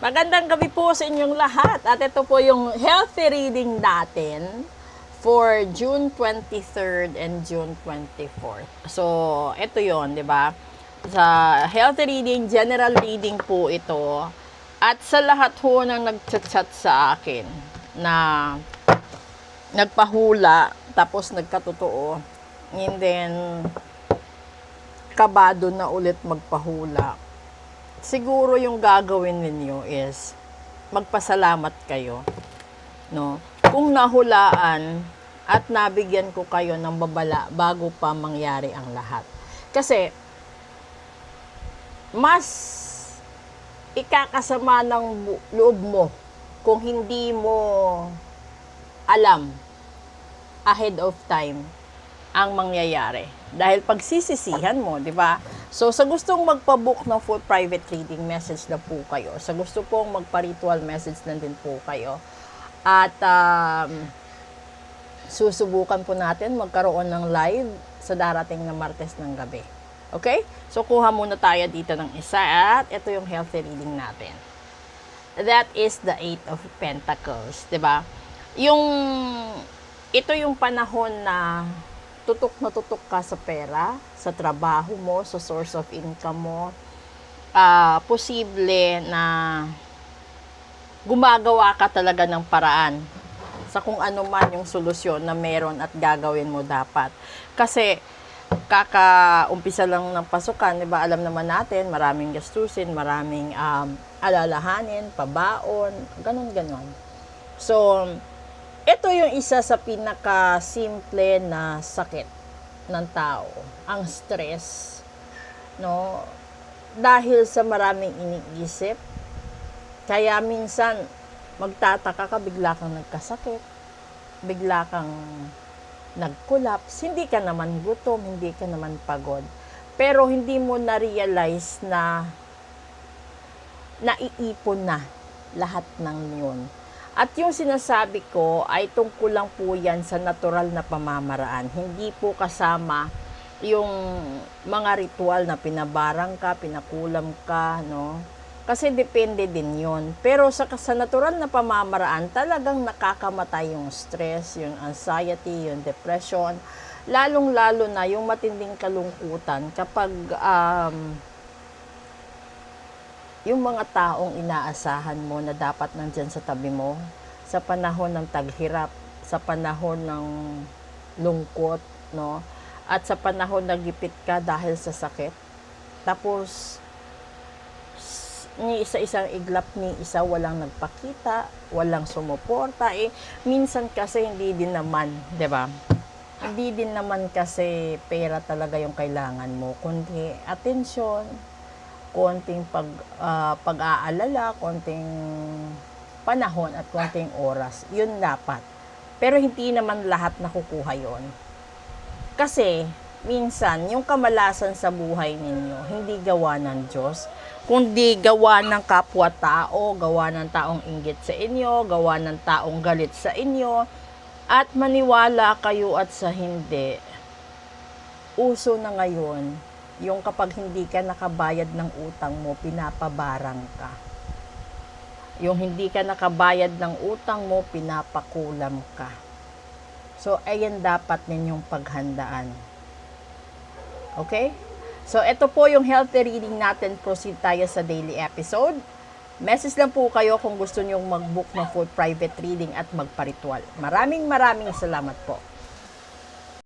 Magandang gabi po sa inyong lahat. At ito po yung healthy reading natin for June 23rd and June 24th. So, ito yon, di ba? Sa healthy reading, general reading po ito. At sa lahat ho nang nag-chat sa akin na nagpahula, tapos nagkatotoo, and then kabado na ulit magpahula. Siguro yung gagawin ninyo is magpasalamat kayo, no? Kung nahulaan at nabigyan ko kayo ng babala bago pa mangyari ang lahat. Kasi mas ikakasama ng loob mo kung hindi mo alam ahead of time ang mangyayari. Dahil pagsisisihan mo, di ba? So, sa gustong magpa-book ng full private reading, message na po kayo. Sa gusto pong magpa-ritual, message na din po kayo. At susubukan po natin magkaroon ng live sa darating na Martes ng gabi. Okay? So, kuha muna tayo dito ng isa at ito yung healthy reading natin. That is the Eight of Pentacles, di ba? Ito yung panahon na tutok na tutok ka sa pera, sa trabaho mo, sa source of income mo. Posible na gumagawa ka talaga ng paraan sa kung ano man yung solusyon na meron at gagawin mo dapat. Kasi kaka-umpisa lang ng pasukan, di ba? Alam naman natin, maraming gastusin, maraming alalahanin, pabaon, ganon-ganon. So, ito yung isa sa pinaka-simple na sakit ng tao, ang stress, no? Dahil sa maraming iniisip, kaya minsan magtataka ka, bigla kang nagkasakit, bigla kang nag-collapse, hindi ka naman gutom, hindi ka naman pagod, pero hindi mo na-realize na naiipon na lahat ng yun. At yung sinasabi ko ay tungkol lang po yan sa natural na pamamaraan. Hindi po kasama yung mga ritual na pinabarang ka, pinakulam ka, no? Kasi depende din yun. Pero sa natural na pamamaraan, talagang nakakamatay yung stress, yung anxiety, yung depression. Lalong-lalo na yung matinding kalungkutan kapag yung mga taong inaasahan mo na dapat nandyan sa tabi mo sa panahon ng taghirap, sa panahon ng lungkot, no? At sa panahon na gipit ka dahil sa sakit. Tapos, ni isa-isang iglap, ni isa walang nagpakita, walang sumuporta. Minsan kasi hindi din naman, di ba? Hindi din naman kasi pera talaga yung kailangan mo, kundi atensyon, konting pag-aalala, konting panahon at konting oras. Yun dapat. Pero hindi naman lahat nakukuha yon. Kasi, minsan, yung kamalasan sa buhay ninyo, hindi gawa ng Diyos, kundi gawa ng kapwa-tao, gawa ng taong inggit sa inyo, gawa ng taong galit sa inyo, at maniwala kayo at sa hindi, uso na ngayon, yung kapag hindi ka nakabayad ng utang mo, pinapabarang ka. Yung hindi ka nakabayad ng utang mo, pinapakulam ka. So, ayan dapat ninyong paghandaan. Okay? So, ito po yung healthy reading natin. Proceed tayo sa daily episode. Message lang po kayo kung gusto nyong mag-book ng full private reading at magpa-ritual. Maraming salamat po.